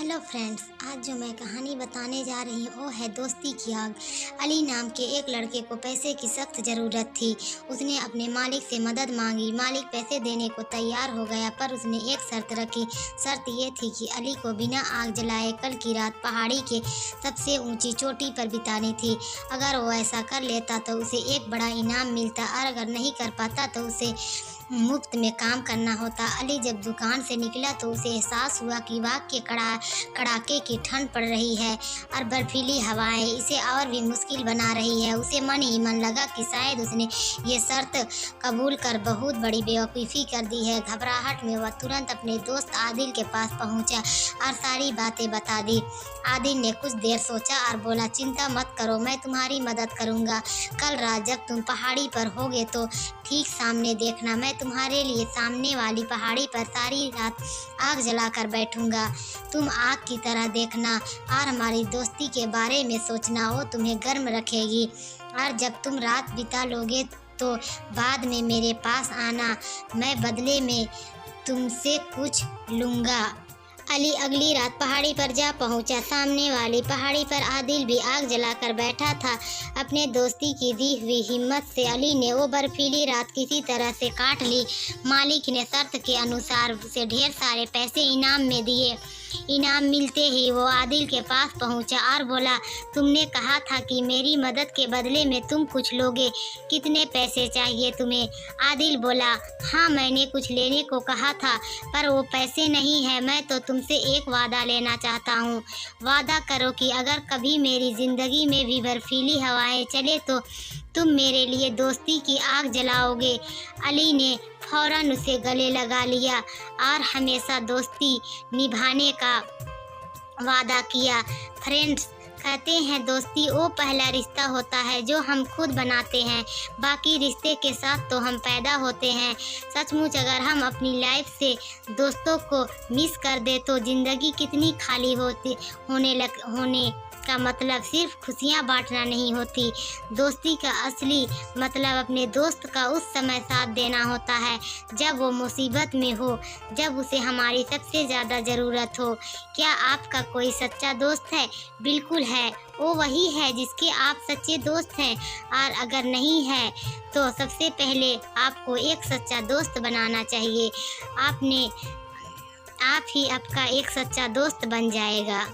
Hello friends, आज जो मैं कहानी बताने जा रही हूँ वो है दोस्ती की आग। अली नाम के एक लड़के को पैसे की सख्त ज़रूरत थी। उसने अपने मालिक से मदद मांगी। मालिक पैसे देने को तैयार हो गया, पर उसने एक शर्त रखी। शर्त ये थी कि अली को बिना आग जलाए कल की रात पहाड़ी के सबसे ऊंची चोटी पर बितानी थी। अगर वो ऐसा कर लेता तो उसे एक बड़ा इनाम मिलता, और अगर नहीं कर पाता तो उसे मुफ्त में काम करना होता। अली जब दुकान से निकला तो उसे एहसास हुआ कि वहाँ के कड़ाके की ठंड पड़ रही है और बर्फीली हवाएं इसे और भी मुश्किल बना रही है। उसे मन ही मन लगा कि शायद उसने ये शर्त कबूल कर बहुत बड़ी बेवकूफ़ी कर दी है। घबराहट में वह तुरंत अपने दोस्त आदिल के पास पहुंचा और सारी बातें बता दी। आदिल ने कुछ देर सोचा और बोला, चिंता मत करो, मैं तुम्हारी मदद करूँगा। कल रात जब तुम पहाड़ी पर होगे तो ठीक सामने देखना, मैं तुम्हारे लिए सामने वाली पहाड़ी पर सारी रात आग जलाकर बैठूंगा। तुम आग की तरह देखना और हमारी दोस्ती के बारे में सोचना, वो तुम्हें गर्म रखेगी। और जब तुम रात बिता लोगे तो बाद में मेरे पास आना, मैं बदले में तुमसे कुछ लूँगा। अली अगली रात पहाड़ी पर जा पहुंचा। सामने वाली पहाड़ी पर आदिल भी आग जलाकर बैठा था। अपने दोस्ती की दी हुई हिम्मत से अली ने वो बर्फीली रात किसी तरह से काट ली। मालिक ने शर्त के अनुसार उसे ढेर सारे पैसे इनाम में दिए। इनाम मिलते ही वो आदिल के पास पहुंचा और बोला, तुमने कहा था कि मेरी मदद के बदले में तुम कुछ लोगे, कितने पैसे चाहिए तुम्हें? आदिल बोला, हाँ, मैंने कुछ लेने को कहा था, पर वो पैसे नहीं है। मैं तो तुमसे एक वादा लेना चाहता हूँ। वादा करो कि अगर कभी मेरी ज़िंदगी में भी बर्फीली हवाएं चले तो तुम मेरे लिए दोस्ती की आग जलाओगे। अली ने फौरन उसे गले लगा लिया और हमेशा दोस्ती निभाने का वादा किया। फ्रेंड्स, कहते हैं दोस्ती वो पहला रिश्ता होता है जो हम खुद बनाते हैं, बाकी रिश्ते के साथ तो हम पैदा होते हैं। सचमुच अगर हम अपनी लाइफ से दोस्तों को मिस कर दे तो ज़िंदगी कितनी खाली होने का मतलब सिर्फ खुशियाँ बांटना नहीं होती। दोस्ती का असली मतलब अपने दोस्त का उस समय साथ देना होता है जब वो मुसीबत में हो, जब उसे हमारी सबसे ज़्यादा ज़रूरत हो। क्या आपका कोई सच्चा दोस्त है? बिल्कुल है, वो वही है जिसके आप सच्चे दोस्त हैं। और अगर नहीं है तो सबसे पहले आपको एक सच्चा दोस्त बनाना चाहिए। आप ही आपका एक सच्चा दोस्त बन जाएगा।